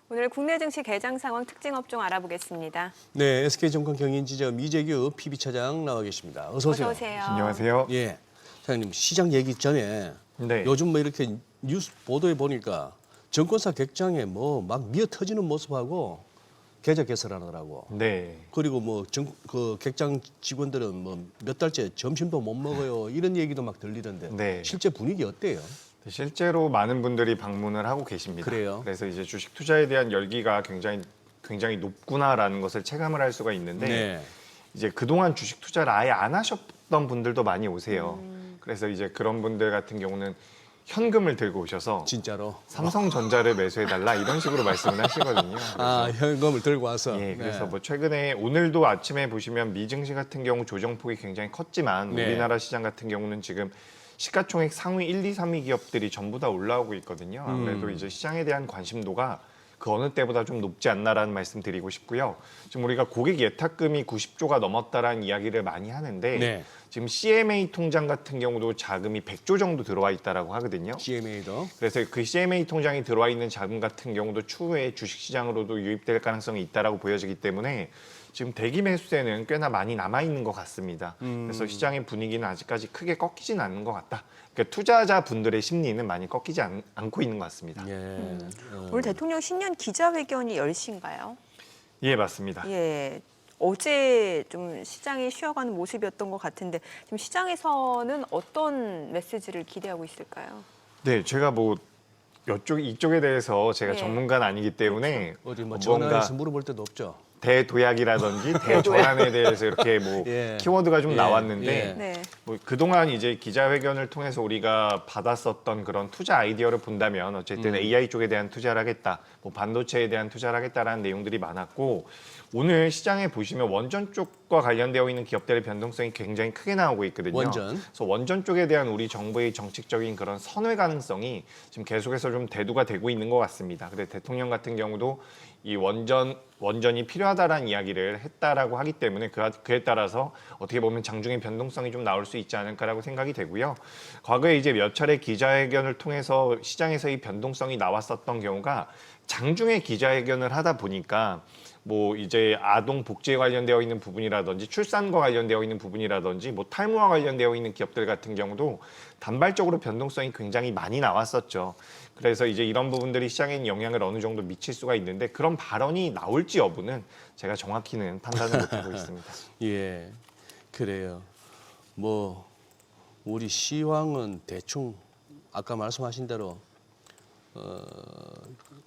오늘 국내 증시 개장 상황 특징 업종 알아보겠습니다. 네, SK증권 경인지점 이재규 PB차장 나와 계십니다. 어서 오세요. 어서 오세요. 안녕하세요. 예, 사장님 시장 얘기 전에 네. 요즘 뭐 이렇게 뉴스 보도에 보니까 증권사 객장에 뭐 막 미어 터지는 모습하고 계좌 개설하더라고. 네. 그리고 그 객장 직원들은 뭐 몇 달째 점심도 못 먹어요 이런 얘기도 막 들리던데 네. 실제 분위기 어때요? 실제로 많은 분들이 방문을 하고 계십니다. 그래요? 그래서 이제 주식 투자에 대한 열기가 굉장히 높구나라는 것을 체감을 할 수가 있는데 네. 이제 그동안 주식 투자를 아예 안 하셨던 분들도 많이 오세요. 그래서 이제 그런 분들 같은 경우는 현금을 들고 오셔서 진짜로. 삼성전자를 매수해달라 이런 식으로 말씀을 하시거든요. 아, 현금을 들고 와서. 예, 그래서 네. 뭐 최근에 오늘도 아침에 보시면 미증시 같은 경우 조정폭이 굉장히 컸지만 네. 우리나라 시장 같은 경우는 지금 시가총액 상위 1, 2, 3위 기업들이 전부 다 올라오고 있거든요. 아무래도 이제 시장에 대한 관심도가 그 어느 때보다 좀 높지 않나라는 말씀 드리고 싶고요. 지금 우리가 고객 예탁금이 90조가 넘었다라는 이야기를 많이 하는데 네. 지금 CMA 통장 같은 경우도 자금이 100조 정도 들어와 있다라고 하거든요. CMA도. 그래서 그 CMA 통장이 들어와 있는 자금 같은 경우도 추후에 주식시장으로도 유입될 가능성이 있다라고 보여지기 때문에 지금 대기 매수세는 꽤나 많이 남아 있는 것 같습니다. 그래서 시장의 분위기는 아직까지 크게 꺾이지는 않는 것 같다. 그러니까 투자자 분들의 심리는 많이 꺾이지 않고 있는 것 같습니다. 예. 오늘 대통령 신년 기자회견이 10시인가요? 예, 맞습니다. 예. 어제 좀 시장이 쉬어가는 모습이었던 것 같은데 지금 시장에서는 어떤 메시지를 기대하고 있을까요? 네, 제가 뭐 이쪽에 대해서 제가 예. 전문가는 아니기 때문에 어디 뭐 뭔가 전화해서 물어볼 때도 없죠. 대도약이라든지 대전환에 대해서 이렇게 뭐 예. 키워드가 좀 예. 나왔는데 예. 네. 뭐 그동안 이제 기자회견을 통해서 우리가 받았었던 그런 투자 아이디어를 본다면 어쨌든 AI 쪽에 대한 투자를 하겠다, 뭐 반도체에 대한 투자를 하겠다라는 내용들이 많았고 오늘 시장에 보시면 원전 쪽과 관련되어 있는 기업들의 변동성이 굉장히 크게 나오고 있거든요. 원전. 그래서 원전 쪽에 대한 우리 정부의 정책적인 그런 선회 가능성이 지금 계속해서 좀 대두가 되고 있는 것 같습니다. 근데 대통령 같은 경우도 이 원전이 필요하다라는 이야기를 했다라고 하기 때문에 그에 따라서 어떻게 보면 장중에 변동성이 좀 나올 수 있지 않을까라고 생각이 되고요. 과거에 이제 몇 차례 기자회견을 통해서 시장에서 이 변동성이 나왔었던 경우가 장중에 기자회견을 하다 보니까 뭐 이제 아동 복지에 관련되어 있는 부분이라든지 출산과 관련되어 있는 부분이라든지 뭐 탈모와 관련되어 있는 기업들 같은 경우도 단발적으로 변동성이 굉장히 많이 나왔었죠. 그래서 이제 이런 부분들이 시장에 영향을 어느 정도 미칠 수가 있는데 그런 발언이 나올지 여부는 제가 정확히는 판단을 못하고 있습니다. 예, 그래요. 뭐 우리 시황은 대충 아까 말씀하신 대로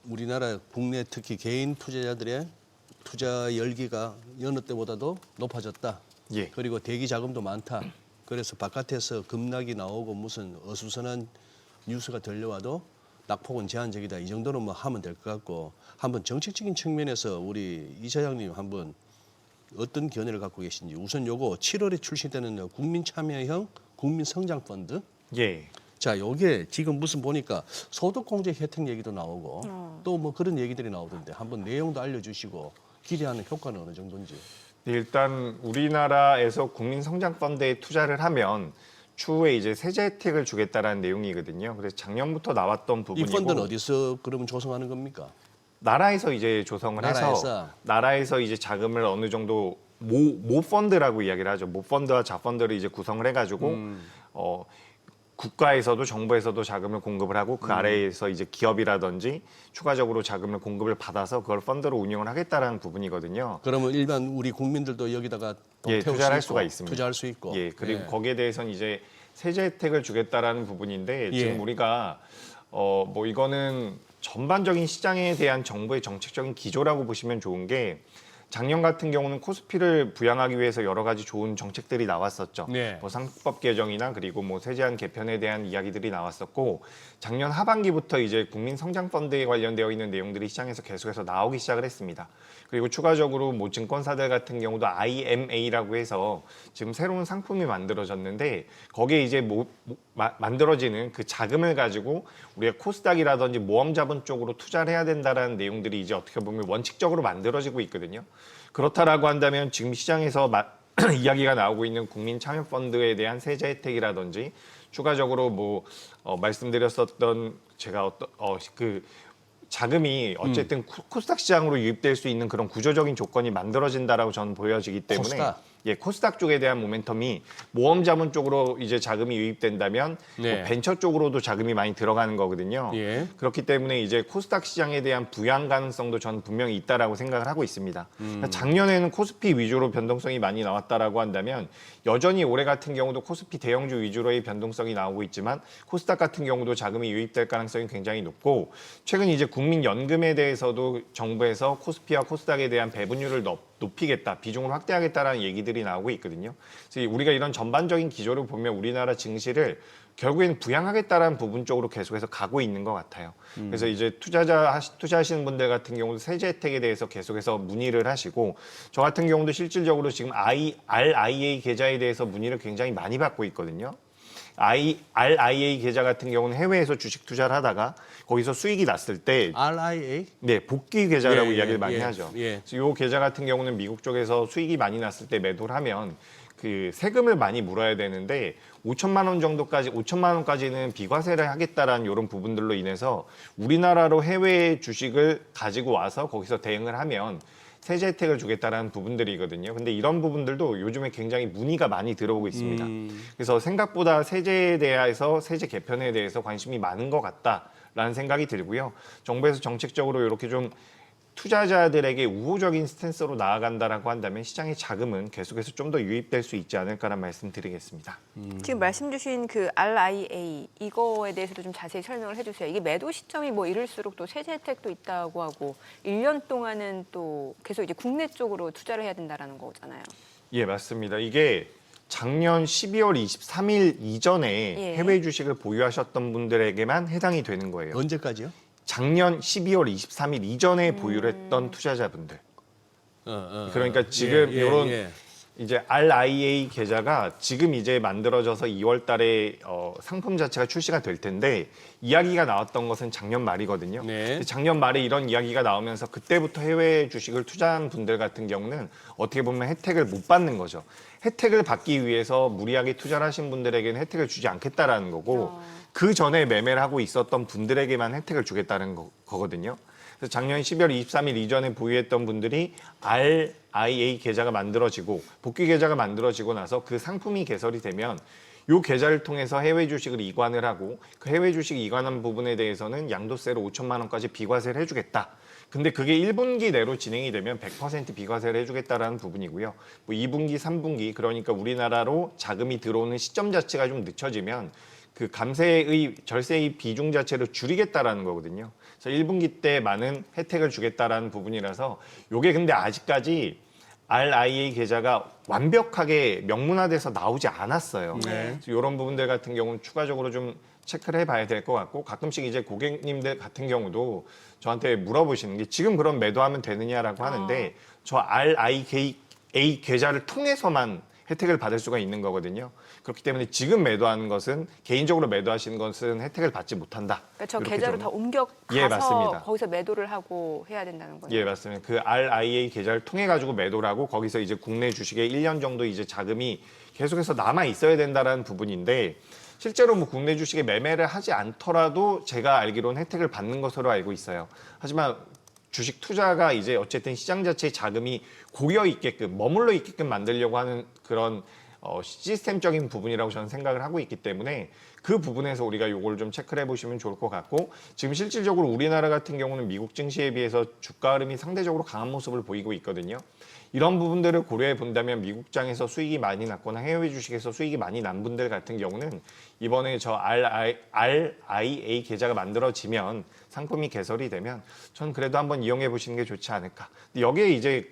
우리나라 국내 특히 개인 투자자들의 투자 열기가 여느 때보다도 높아졌다. 예. 그리고 대기 자금도 많다. 그래서 바깥에서 급락이 나오고 무슨 어수선한 뉴스가 들려와도 낙폭은 제한적이다. 이 정도는 뭐 하면 될 것 같고 한번 정책적인 측면에서 우리 이 차장님 한번 어떤 견해를 갖고 계신지 우선 요거 7월에 출시되는 국민참여형 국민성장펀드 예. 자 요게 지금 무슨 보니까 소득공제 혜택 얘기도 나오고 또 뭐 그런 얘기들이 나오던데 한번 내용도 알려주시고 기대하는 효과는 어느 정도인지. 일단 우리나라에서 국민성장펀드에 투자를 하면 추후에 이제 세제 혜택을 주겠다라는 내용이거든요. 그래서 작년부터 나왔던 이 부분이고 펀드는 어디서 그러면 조성하는 겁니까? 나라에서 이제 조성을 해서 나라에서 이제 자금을 어느 정도 모 펀드라고 이야기를 하죠. 모 펀드와 자 펀드를 이제 구성을 해가지고 국가에서도 정부에서도 자금을 공급을 하고 그 아래에서 이제 기업이라든지 추가적으로 자금을 공급을 받아서 그걸 펀드로 운영을 하겠다라는 부분이거든요. 그러면 일반 우리 국민들도 여기다가 돈 예, 태울 투자를 할 수 수가 있고, 있습니다. 투자할 수 있고. 예, 그리고 예. 거기에 대해서는 이제 세제 혜택을 주겠다라는 부분인데 예. 지금 우리가 뭐 이거는 전반적인 시장에 대한 정부의 정책적인 기조라고 보시면 좋은 게 작년 같은 경우는 코스피를 부양하기 위해서 여러 가지 좋은 정책들이 나왔었죠. 네. 뭐 상법 개정이나 그리고 뭐 세제안 개편에 대한 이야기들이 나왔었고 작년 하반기부터 이제 국민성장펀드에 관련되어 있는 내용들이 시장에서 계속해서 나오기 시작을 했습니다. 그리고 추가적으로 뭐 증권사들 같은 경우도 IMA라고 해서 지금 새로운 상품이 만들어졌는데 거기에 이제 만들어지는 그 자금을 가지고 우리가 코스닥이라든지 모험자본 쪽으로 투자를 해야 된다라는 내용들이 이제 어떻게 보면 원칙적으로 만들어지고 있거든요. 그렇다라고 한다면 지금 시장에서 이야기가 나오고 있는 국민참여펀드에 대한 세제 혜택이라든지 추가적으로 뭐 말씀드렸었던 제가 그 자금이 어쨌든 코스닥 시장으로 유입될 수 있는 그런 구조적인 조건이 만들어진다라고 저는 보여지기 때문에 코스닥. 예, 코스닥 쪽에 대한 모멘텀이 모험 자문 쪽으로 이제 자금이 유입된다면 네. 뭐 벤처 쪽으로도 자금이 많이 들어가는 거거든요. 예. 그렇기 때문에 이제 코스닥 시장에 대한 부양 가능성도 저는 분명히 있다라고 생각을 하고 있습니다. 그러니까 작년에는 코스피 위주로 변동성이 많이 나왔다라고 한다면 여전히 올해 같은 경우도 코스피 대형주 위주로의 변동성이 나오고 있지만 코스닥 같은 경우도 자금이 유입될 가능성이 굉장히 높고 최근 이제 국민연금에 대해서도 정부에서 코스피와 코스닥에 대한 배분율을 높이겠다, 비중을 확대하겠다라는 얘기들이 나오고 있거든요. 그래서 우리가 이런 전반적인 기조를 보면 우리나라 증시를 결국에는 부양하겠다라는 부분 쪽으로 계속해서 가고 있는 것 같아요. 그래서 이제 투자하시는 분들 같은 경우도 세제 혜택에 대해서 계속해서 문의를 하시고 저 같은 경우도 실질적으로 지금 RIA 계좌에 대해서 문의를 굉장히 많이 받고 있거든요. RIA 계좌 같은 경우는 해외에서 주식 투자를 하다가 거기서 수익이 났을 때 RIA? 네, 복귀 계좌라고 예, 이야기를 예, 많이 예, 하죠. 예. 그래서 이 계좌 같은 경우는 미국 쪽에서 수익이 많이 났을 때 매도를 하면 그 세금을 많이 물어야 되는데 5천만 원까지는 비과세를 하겠다라는 이런 부분들로 인해서 우리나라로 해외 주식을 가지고 와서 거기서 대응을 하면 세제 혜택을 주겠다라는 부분들이거든요. 근데 이런 부분들도 요즘에 굉장히 문의가 많이 들어오고 있습니다. 그래서 생각보다 세제에 대해서 세제 개편에 대해서 관심이 많은 것 같다라는 생각이 들고요. 정부에서 정책적으로 이렇게 좀 투자자들에게 우호적인 스탠스로 나아간다라고 한다면 시장의 자금은 계속해서 좀 더 유입될 수 있지 않을까라는 말씀 드리겠습니다. 지금 말씀 주신 그 RIA 이거에 대해서도 좀 자세히 설명을 해주세요. 이게 매도 시점이 뭐 이럴수록 또 세제 혜택도 있다고 하고 1년 동안은 또 계속 이제 국내 쪽으로 투자를 해야 된다라는 거잖아요. 예, 맞습니다. 이게 작년 12월 23일 이전에 예. 해외 주식을 보유하셨던 분들에게만 해당이 되는 거예요. 언제까지요? 작년 12월 23일 이전에 보유를 했던 투자자분들. 그러니까 지금 이런 이제 RIA 계좌가 지금 이제 만들어져서 2월 달에 상품 자체가 출시가 될 텐데 이야기가 나왔던 것은 작년 말이거든요. 네. 작년 말에 이런 이야기가 나오면서 그때부터 해외 주식을 투자한 분들 같은 경우는 어떻게 보면 혜택을 못 받는 거죠. 혜택을 받기 위해서 무리하게 투자를 하신 분들에게는 혜택을 주지 않겠다라는 거고 그 전에 매매를 하고 있었던 분들에게만 혜택을 주겠다는 거거든요. 그래서 작년 12월 23일 이전에 보유했던 분들이 RIA 계좌가 만들어지고 복귀 계좌가 만들어지고 나서 그 상품이 개설이 되면 이 계좌를 통해서 해외 주식을 이관을 하고 그 해외 주식 이관한 부분에 대해서는 양도세로 5천만 원까지 비과세를 해주겠다. 근데 그게 1분기 내로 진행이 되면 100% 비과세를 해주겠다라는 부분이고요. 뭐 2분기, 3분기 그러니까 우리나라로 자금이 들어오는 시점 자체가 좀 늦춰지면 그 감세의 절세의 비중 자체를 줄이겠다라는 거거든요. 그래서 1분기 때 많은 혜택을 주겠다라는 부분이라서 이게 근데 아직까지 RIA 계좌가 완벽하게 명문화돼서 나오지 않았어요. 네. 그래서 이런 부분들 같은 경우는 추가적으로 좀 체크를 해봐야 될 것 같고 가끔씩 이제 고객님들 같은 경우도 저한테 물어보시는 게 지금 그럼 매도하면 되느냐라고 하는데 저 RIA 계좌를 통해서만 혜택을 받을 수가 있는 거거든요. 그렇기 때문에 지금 매도하는 것은 개인적으로 매도하시는 것은 혜택을 받지 못한다. 그러니까 저 이렇게 계좌로 좀- 다 옮겨가서 예, 맞습니다. 거기서 매도를 하고 해야 된다는 거예요. 예, 맞습니다. 그 RIA 계좌를 통해 가지고 매도를 하고 거기서 이제 국내 주식에 1년 정도 이제 자금이 계속해서 남아 있어야 된다라는 부분인데 실제로 뭐 국내 주식에 매매를 하지 않더라도 제가 알기로는 혜택을 받는 것으로 알고 있어요. 하지만 주식 투자가 이제 어쨌든 시장 자체의 자금이 고여 있게끔 머물러 있게끔 만들려고 하는 그런 시스템적인 부분이라고 저는 생각을 하고 있기 때문에 그 부분에서 우리가 이걸 좀 체크를 해보시면 좋을 것 같고 지금 실질적으로 우리나라 같은 경우는 미국 증시에 비해서 주가 흐름이 상대적으로 강한 모습을 보이고 있거든요. 이런 부분들을 고려해 본다면 미국장에서 수익이 많이 났거나 해외 주식에서 수익이 많이 난 분들 같은 경우는 이번에 저 RIA 계좌가 만들어지면 상품이 개설이 되면 전 그래도 한번 이용해 보시는 게 좋지 않을까. 근데 여기에 이제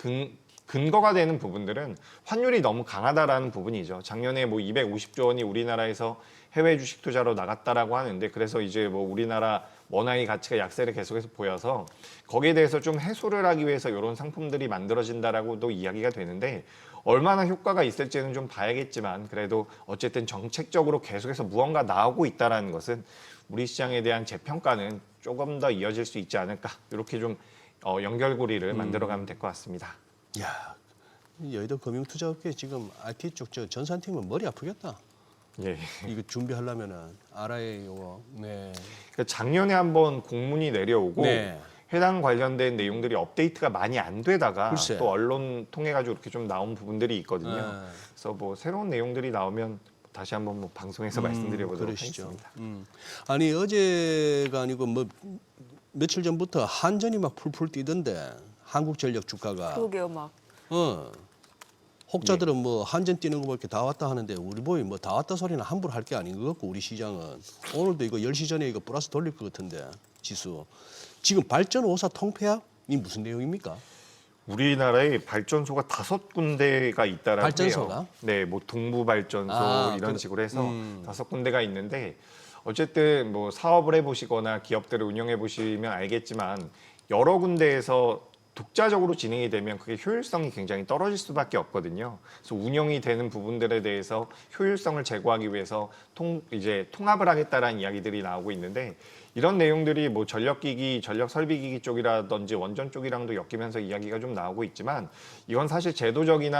근거가 되는 부분들은 환율이 너무 강하다라는 부분이죠. 작년에 뭐 250조 원이 우리나라에서 해외 주식 투자로 나갔다라고 하는데 그래서 이제 뭐 우리나라 원화의 가치가 약세를 계속해서 보여서 거기에 대해서 좀 해소를 하기 위해서 이런 상품들이 만들어진다라고도 이야기가 되는데 얼마나 효과가 있을지는 좀 봐야겠지만 그래도 어쨌든 정책적으로 계속해서 무언가 나오고 있다라는 것은 우리 시장에 대한 재평가는 조금 더 이어질 수 있지 않을까 이렇게 좀 연결고리를 만들어가면 될 것 같습니다. 야, 여의도 금융투자업계 지금 IT 쪽 저 전산팀은 머리 아프겠다. 예. 이거 준비하려면은 알아야 요거. 네. 그러니까 작년에 한번 공문이 내려오고 네. 해당 관련된 내용들이 업데이트가 많이 안 되다가 글쎄. 또 언론 통해 가지고 이렇게 좀 나온 부분들이 있거든요. 네. 그래서 뭐 새로운 내용들이 나오면 다시 한번 뭐 방송에서 말씀드려보도록 그러시죠. 하겠습니다. 아니 어제가 아니고 뭐 며칠 전부터 한전이 막 풀풀 뛰던데 한국전력 주가가 그러게요, 막. 혹자들은 뭐 한전 뛰는 거 볼 게 다 왔다 하는데 우리 보이 뭐 다 왔다 소리는 함부로 할 게 아닌 것 같고 우리 시장은 오늘도 이거 10시 전에 이거 플러스 돌릴 것 같은데 지수 지금 발전 5사 통폐합이 무슨 내용입니까? 우리나라에 발전소가 5군데가 있다라고 발전소가? 해요. 네, 뭐 동부 발전소 이런 그래. 식으로 해서 5군데가 있는데 어쨌든 뭐 사업을 해보시거나 기업들을 운영해 보시면 알겠지만 여러 군데에서 독자적으로 진행이 되면 그게 효율성이 굉장히 떨어질 수밖에 없거든요. 그래서 운영이 되는 부분들에 대해서 효율성을 제고하기 위해서 통합을 하겠다라는 이야기들이 나오고 있는데 이런 내용들이 뭐 전력기기, 전력설비기기 쪽이라든지 원전 쪽이랑도 엮이면서 이야기가 좀 나오고 있지만 이건 사실 제도적인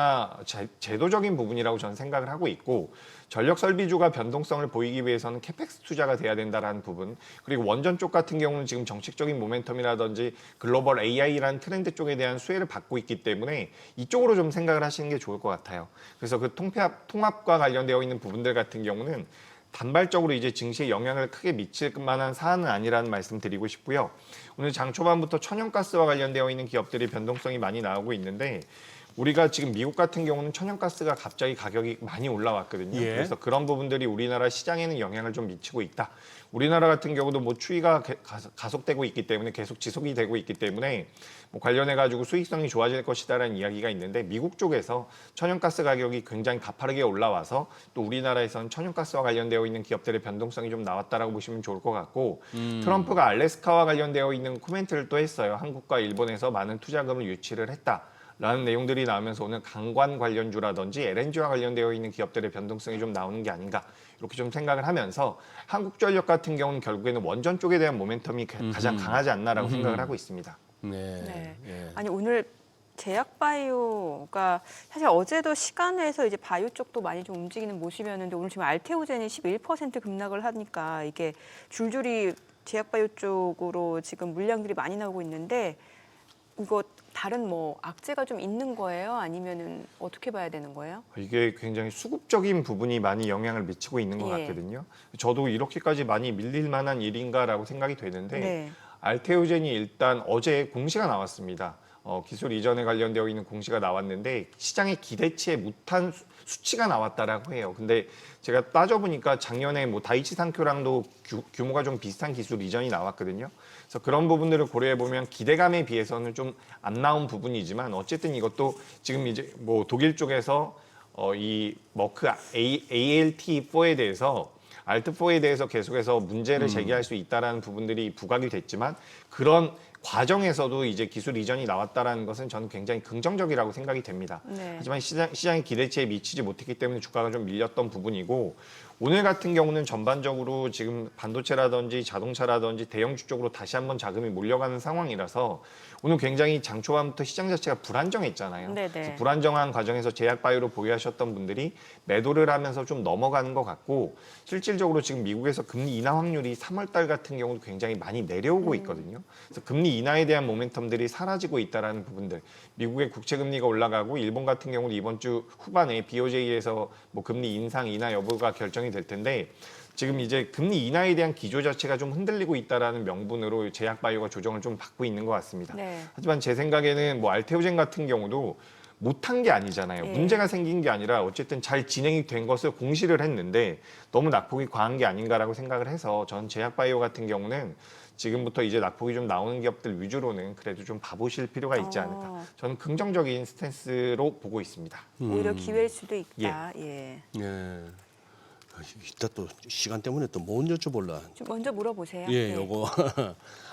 부분이라고 저는 생각을 하고 있고 전력설비주가 변동성을 보이기 위해서는 캐펙스 투자가 돼야 된다라는 부분 그리고 원전 쪽 같은 경우는 지금 정책적인 모멘텀이라든지 글로벌 AI라는 트렌드 쪽에 대한 수혜를 받고 있기 때문에 이쪽으로 좀 생각을 하시는 게 좋을 것 같아요. 그래서 그 통합과 관련되어 있는 부분들 같은 경우는 단발적으로 이제 증시에 영향을 크게 미칠 만한 사안은 아니라는 말씀 드리고 싶고요. 오늘 장 초반부터 천연가스와 관련되어 있는 기업들이 변동성이 많이 나오고 있는데 우리가 지금 미국 같은 경우는 천연가스가 갑자기 가격이 많이 올라왔거든요. 예. 그래서 그런 부분들이 우리나라 시장에는 영향을 좀 미치고 있다. 우리나라 같은 경우도 뭐 추이가 가속되고 있기 때문에 계속 지속이 되고 있기 때문에 뭐 관련해 가지고 수익성이 좋아질 것이다라는 이야기가 있는데 미국 쪽에서 천연가스 가격이 굉장히 가파르게 올라와서 또 우리나라에서는 천연가스와 관련되어 있는 기업들의 변동성이 좀 나왔다라고 보시면 좋을 것 같고 트럼프가 알래스카와 관련되어 있는 코멘트를 또 했어요. 한국과 일본에서 많은 투자금을 유치를 했다. 라는 내용들이 나오면서 오늘 강관 관련주라든지 LNG와 관련되어 있는 기업들의 변동성이 좀 나오는 게 아닌가 이렇게 좀 생각을 하면서 한국전력 같은 경우는 결국에는 원전 쪽에 대한 모멘텀이 가장 강하지 않나라고 생각을 하고 있습니다. 네. 네. 예. 아니 오늘 제약바이오가 사실 어제도 시간에서 이제 바이오 쪽도 많이 좀 움직이는 모습이었는데 오늘 지금 알테오젠이 11% 급락을 하니까 이게 줄줄이 제약바이오 쪽으로 지금 물량들이 많이 나오고 있는데 이거 다른 뭐 악재가 좀 있는 거예요? 아니면은 어떻게 봐야 되는 거예요? 이게 굉장히 수급적인 부분이 많이 영향을 미치고 있는 것 예. 같거든요. 저도 이렇게까지 많이 밀릴 만한 일인가라고 생각이 되는데 네. 알테오젠이 일단 어제 공시가 나왔습니다. 기술 이전에 관련되어 있는 공시가 나왔는데 시장의 기대치에 못한 수치가 나왔다라고 해요. 근데 제가 따져보니까 작년에 뭐 다이치 산큐랑도 규모가 좀 비슷한 기술 이전이 나왔거든요. 그래서 그런 부분들을 고려해 보면 기대감에 비해서는 좀 안 나온 부분이지만 어쨌든 이것도 지금 이제 뭐 독일 쪽에서 이 머크 ALT4에 대해서 알트4에 대해서 계속해서 문제를 제기할 수 있다라는 부분들이 부각이 됐지만 그런 과정에서도 이제 기술 이전이 나왔다라는 것은 저는 굉장히 긍정적이라고 생각이 됩니다. 네. 하지만 시장의 기대치에 미치지 못했기 때문에 주가가 좀 밀렸던 부분이고 오늘 같은 경우는 전반적으로 지금 반도체라든지 자동차라든지 대형주 쪽으로 다시 한번 자금이 몰려가는 상황이라서 오늘 굉장히 장 초반부터 시장 자체가 불안정했잖아요. 네네. 그래서 불안정한 과정에서 제약바이오를 보유하셨던 분들이 매도를 하면서 좀 넘어가는 것 같고 실질적으로 지금 미국에서 금리 인하 확률이 3월 달 같은 경우도 굉장히 많이 내려오고 있거든요. 그래서 금리 인하에 대한 모멘텀들이 사라지고 있다라는 부분들. 미국의 국채 금리가 올라가고 일본 같은 경우는 이번 주 후반에 BOJ에서 뭐 금리 인상 인하 여부가 결정이 될 텐데 지금 이제 금리 인하에 대한 기조 자체가 좀 흔들리고 있다라는 명분으로 제약바이오가 조정을 좀 받고 있는 것 같습니다. 네. 하지만 제 생각에는 뭐 알테오젠 같은 경우도 못한 게 아니잖아요. 예. 문제가 생긴 게 아니라 어쨌든 잘 진행이 된 것을 공시를 했는데 너무 낙폭이 과한 게 아닌가라고 생각을 해서 전 제약바이오 같은 경우는 지금부터 이제 낙폭이 좀 나오는 기업들 위주로는 그래도 좀 봐보실 필요가 있지 않을까. 저는 긍정적인 스탠스로 보고 있습니다. 오히려 기회일 수도 있다. 예. 예. 이따 또 시간 때문에 또 못 여쭤볼라. 좀 먼저 물어보세요. 예, 네. 요거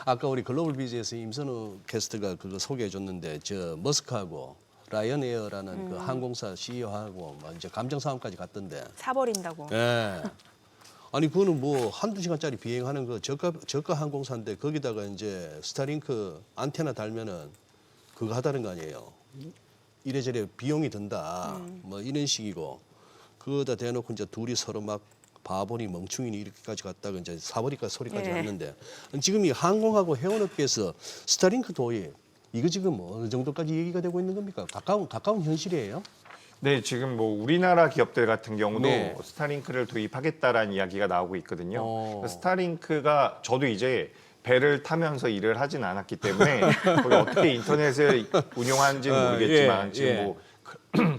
아까 우리 글로벌 비즈에서 임선우 캐스터가 그거 소개해 줬는데 저 머스크하고 라이언에어라는 그 항공사 CEO하고 뭐 이제 감정 싸움까지 갔던데. 사버린다고. 예. 아니 그거는 뭐 한두 시간짜리 비행하는 거 저가 항공사인데 거기다가 이제 스타링크 안테나 달면은 그거 하다는 거 아니에요. 이래저래 비용이 든다. 뭐 이런 식이고 그거다 대놓고 이제 둘이 서로 막 바보니 멍충이니 이렇게까지 갔다가 이제 사버릴까 소리까지 네. 왔는데 지금 이 항공하고 해운업계에서 스타링크 도입 이거 지금 어느 정도까지 얘기가 되고 있는 겁니까? 가까운 현실이에요? 네, 지금 뭐 우리나라 기업들 같은 경우도 네. 스타링크를 도입하겠다라는 이야기가 나오고 있거든요. 어. 스타링크가 저도 이제 배를 타면서 일을 하진 않았기 때문에 거기 어떻게 인터넷을 운용하는지는 모르겠지만 예, 지금 예. 뭐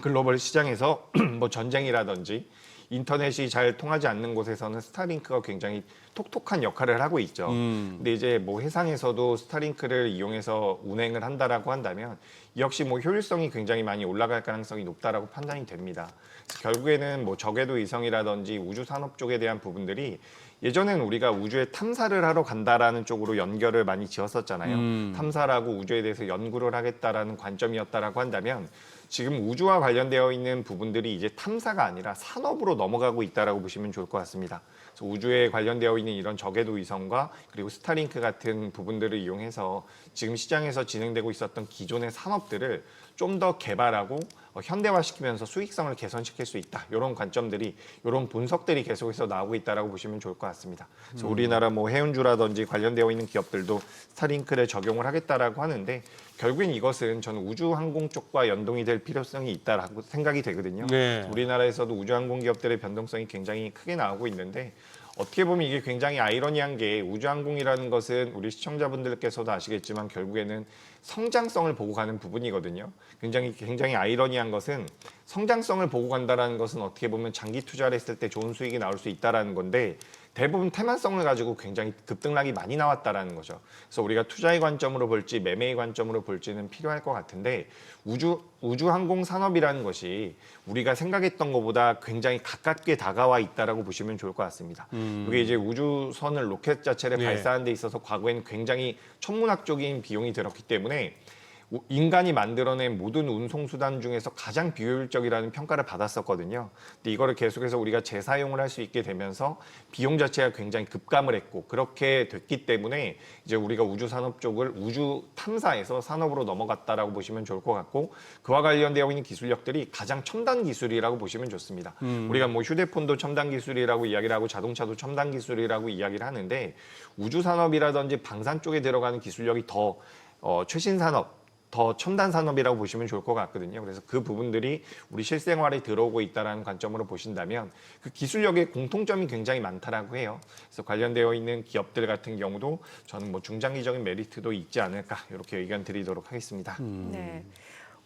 글로벌 시장에서 뭐 전쟁이라든지 인터넷이 잘 통하지 않는 곳에서는 스타링크가 굉장히 톡톡한 역할을 하고 있죠. 근데 이제 뭐 해상에서도 스타링크를 이용해서 운행을 한다라고 한다면 역시 뭐 효율성이 굉장히 많이 올라갈 가능성이 높다라고 판단이 됩니다. 그래서 결국에는 뭐 저궤도 위성이라든지 우주 산업 쪽에 대한 부분들이 예전에는 우리가 우주에 탐사를 하러 간다라는 쪽으로 연결을 많이 지었었잖아요. 탐사라고 우주에 대해서 연구를 하겠다라는 관점이었다라고 한다면 지금 우주와 관련되어 있는 부분들이 이제 탐사가 아니라 산업으로 넘어가고 있다라고 보시면 좋을 것 같습니다. 그래서 우주에 관련되어 있는 이런 저궤도 위성과 그리고 스타링크 같은 부분들을 이용해서 지금 시장에서 진행되고 있었던 기존의 산업들을 좀 더 개발하고 현대화시키면서 수익성을 개선시킬 수 있다. 이런 관점들이, 이런 분석들이 계속해서 나오고 있다라고 보시면 좋을 것 같습니다. 그래서 우리나라 뭐 해운주라든지 관련되어 있는 기업들도 스타링크를 적용을 하겠다라고 하는데 결국엔 이것은 저는 우주항공 쪽과 연동이 될 필요성이 있다라고 생각이 되거든요. 네. 우리나라에서도 우주항공 기업들의 변동성이 굉장히 크게 나오고 있는데 어떻게 보면 이게 굉장히 아이러니한 게 우주항공이라는 것은 우리 시청자분들께서도 아시겠지만 결국에는 성장성을 보고 가는 부분이거든요. 굉장히 아이러니한 것은 성장성을 보고 간다라는 것은 어떻게 보면 장기 투자를 했을 때 좋은 수익이 나올 수 있다라는 건데 대부분 태만성을 가지고 굉장히 급등락이 많이 나왔다라는 거죠. 그래서 우리가 투자의 관점으로 볼지 매매의 관점으로 볼지는 필요할 것 같은데 우주항공 산업이라는 것이 우리가 생각했던 것보다 굉장히 가깝게 다가와 있다라고 보시면 좋을 것 같습니다. 이게 이제 우주선을 로켓 자체를 네. 발사하는 데 있어서 과거에는 굉장히 천문학적인 비용이 들었기 때문에 인간이 만들어낸 모든 운송수단 중에서 가장 비효율적이라는 평가를 받았었거든요. 근데 이거를 계속해서 우리가 재사용을 할 수 있게 되면서 비용 자체가 굉장히 급감을 했고 그렇게 됐기 때문에 이제 우리가 우주 산업 쪽을 우주 탐사에서 산업으로 넘어갔다라고 보시면 좋을 것 같고 그와 관련되어 있는 기술력들이 가장 첨단 기술이라고 보시면 좋습니다. 우리가 뭐 휴대폰도 첨단 기술이라고 이야기를 하고 자동차도 첨단 기술이라고 이야기를 하는데 우주 산업이라든지 방산 쪽에 들어가는 기술력이 더 최신 산업 더 첨단 산업이라고 보시면 좋을 것 같거든요. 그래서 그 부분들이 우리 실생활에 들어오고 있다는 관점으로 보신다면 그 기술력의 공통점이 굉장히 많다라고 해요. 그래서 관련되어 있는 기업들 같은 경우도 저는 뭐 중장기적인 메리트도 있지 않을까 이렇게 의견 드리도록 하겠습니다. 네.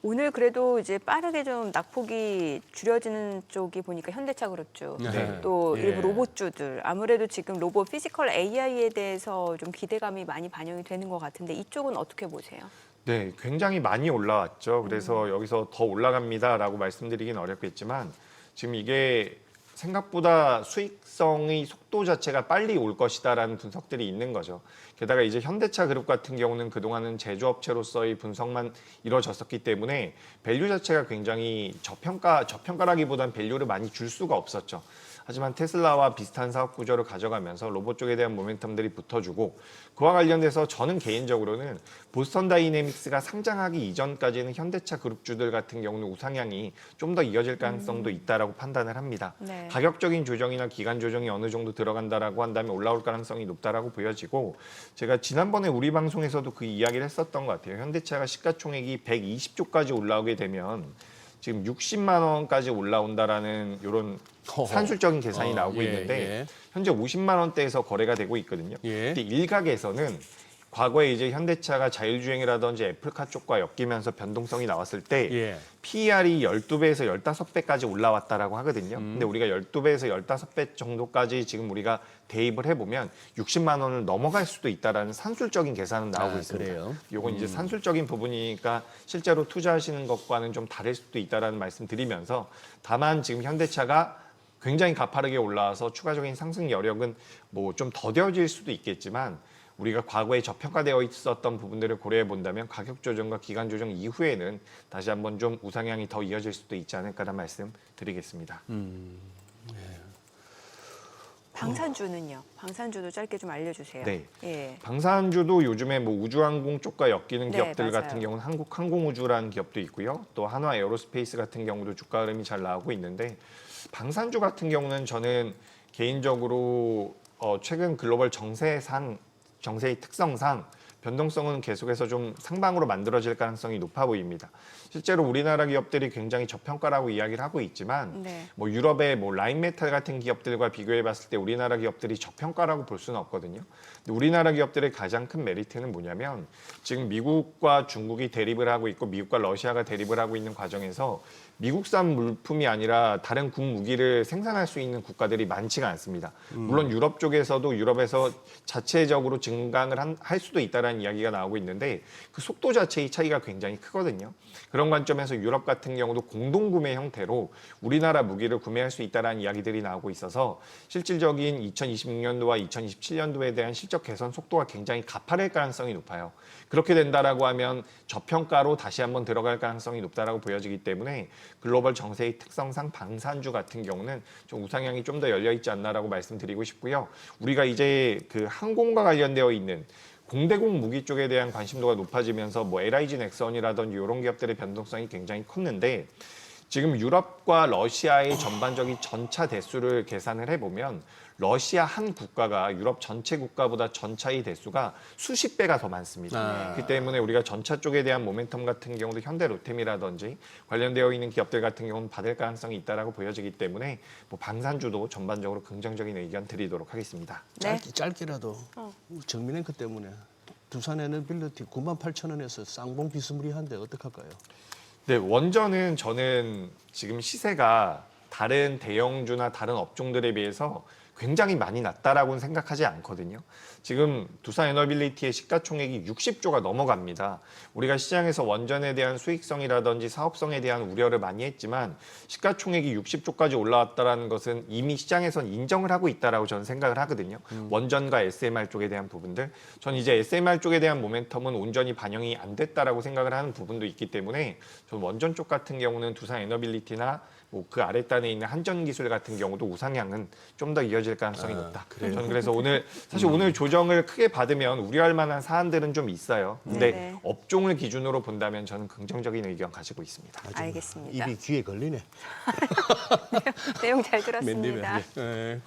오늘 그래도 이제 빠르게 좀 낙폭이 줄여지는 쪽이 보니까 현대차 그룹주, 네. 또 예. 일부 로봇주들, 아무래도 지금 로봇 피지컬 AI에 대해서 좀 기대감이 많이 반영이 되는 것 같은데 이쪽은 어떻게 보세요? 네, 굉장히 많이 올라왔죠. 그래서 여기서 더 올라갑니다라고 말씀드리긴 어렵겠지만 지금 이게 생각보다 수익성의 속도 자체가 빨리 올 것이다라는 분석들이 있는 거죠. 게다가 이제 현대차 그룹 같은 경우는 그동안은 제조업체로서의 분석만 이루어졌었기 때문에 밸류 자체가 굉장히 저평가라기보단 밸류를 많이 줄 수가 없었죠. 하지만 테슬라와 비슷한 사업 구조를 가져가면서 로봇 쪽에 대한 모멘텀들이 붙어주고 그와 관련돼서 저는 개인적으로는 보스턴 다이내믹스가 상장하기 이전까지는 현대차 그룹주들 같은 경우는 우상향이 좀 더 이어질 가능성도 있다라고 판단을 합니다. 네. 가격적인 조정이나 기간 조정이 어느 정도 들어간다라고 한다면 올라올 가능성이 높다라고 보여지고 제가 지난번에 우리 방송에서도 그 이야기를 했었던 것 같아요. 현대차가 시가총액이 120조까지 올라오게 되면 지금 60만 원까지 올라온다라는 이런 산술적인 계산이 나오고 예, 있는데 예. 현재 50만 원대에서 거래가 되고 있거든요. 예. 근데 일각에서는 과거에 이제 현대차가 자율주행이라든지 애플카 쪽과 엮이면서 변동성이 나왔을 때 예. PER이 12배에서 15배까지 올라왔다라고 하거든요. 근데 우리가 12배에서 15배 정도까지 지금 우리가 대입을 해보면 60만 원을 넘어갈 수도 있다라는 산술적인 계산은 나오고 있습니다. 그래요? 이건 이제 산술적인 부분이니까 실제로 투자하시는 것과는 좀 다를 수도 있다라는 말씀 드리면서 다만 지금 현대차가 굉장히 가파르게 올라와서 추가적인 상승 여력은 뭐 좀 더뎌질 수도 있겠지만 우리가 과거에 저평가되어 있었던 부분들을 고려해 본다면 가격 조정과 기간 조정 이후에는 다시 한번 좀 우상향이 더 이어질 수도 있지 않을까라는 말씀 드리겠습니다. 방산주는요? 방산주도 짧게 좀 알려주세요. 네. 예. 방산주도 요즘에 뭐 우주항공 쪽과 엮이는 네, 기업들 맞아요. 같은 경우는 한국항공우주라는 기업도 있고요. 또 한화 에어로스페이스 같은 경우도 주가 흐름이 잘 나오고 있는데 방산주 같은 경우는 저는 개인적으로 최근 글로벌 정세의 특성상 변동성은 계속해서 좀 상방으로 만들어질 가능성이 높아 보입니다. 실제로 우리나라 기업들이 굉장히 저평가라고 이야기를 하고 있지만 네. 뭐 유럽의 뭐 라인메탈 같은 기업들과 비교해 봤을 때 우리나라 기업들이 저평가라고 볼 수는 없거든요. 근데 우리나라 기업들의 가장 큰 메리트는 뭐냐면 지금 미국과 중국이 대립을 하고 있고 미국과 러시아가 대립을 하고 있는 과정에서 미국산 물품이 아니라 다른 군무기를 생산할 수 있는 국가들이 많지가 않습니다. 물론 유럽 쪽에서도 유럽에서 자체적으로 증강을 할 수도 있다라는 이야기가 나오고 있는데 그 속도 자체의 차이가 굉장히 크거든요. 그런 관점에서 유럽 같은 경우도 공동구매 형태로 우리나라 무기를 구매할 수 있다라는 이야기들이 나오고 있어서 실질적인 2026년도와 2027년도에 대한 실적 개선 속도가 굉장히 가파를 가능성이 높아요. 그렇게 된다라고 하면 저평가로 다시 한번 들어갈 가능성이 높다라고 보여지기 때문에 글로벌 정세의 특성상 방산주 같은 경우는 좀 우상향이 좀 더 열려 있지 않나라고 말씀드리고 싶고요. 우리가 이제 그 항공과 관련되어 있는 공대공 무기 쪽에 대한 관심도가 높아지면서 뭐 LIG 넥슨이라든지 이런 기업들의 변동성이 굉장히 컸는데 지금 유럽과 러시아의 전반적인 전차 대수를 계산을 해보면 러시아 한 국가가 유럽 전체 국가보다 전차의 대수가 수십 배가 더 많습니다. 그렇기 때문에 우리가 전차 쪽에 대한 모멘텀 같은 경우도 현대 로템이라든지 관련되어 있는 기업들 같은 경우는 받을 가능성이 있다라고 보여지기 때문에 뭐 방산주도 전반적으로 긍정적인 의견 드리도록 하겠습니다. 네. 짧게라도 정민앵크 때문에 두산 에너빌리티 98,000원에서 쌍봉 비스무리한데 어떡할까요? 네, 원전은 저는 지금 시세가 다른 대형주나 다른 업종들에 비해서 굉장히 많이 낮다라고는 생각하지 않거든요. 지금 두산 에너빌리티의 시가총액이 60조가 넘어갑니다. 우리가 시장에서 원전에 대한 수익성이라든지 사업성에 대한 우려를 많이 했지만 시가총액이 60조까지 올라왔다는 것은 이미 시장에선 인정을 하고 있다라고 저는 생각을 하거든요. 원전과 SMR 쪽에 대한 부분들. 전 이제 SMR 쪽에 대한 모멘텀은 온전히 반영이 안 됐다라고 생각을 하는 부분도 있기 때문에 저는 원전 쪽 같은 경우는 두산 에너빌리티나 뭐 그 아랫단에 있는 한전기술 같은 경우도 우상향은 좀 더 이어질 가능성이 높다. 저는 그래서 오늘 사실 오늘 조정을 크게 받으면 우려할 만한 사안들은 좀 있어요. 근데 네네. 업종을 기준으로 본다면 저는 긍정적인 의견 가지고 있습니다. 알겠습니다. 입이 귀에 걸리네. 내용 잘 맨입에. 들었습니다. 네.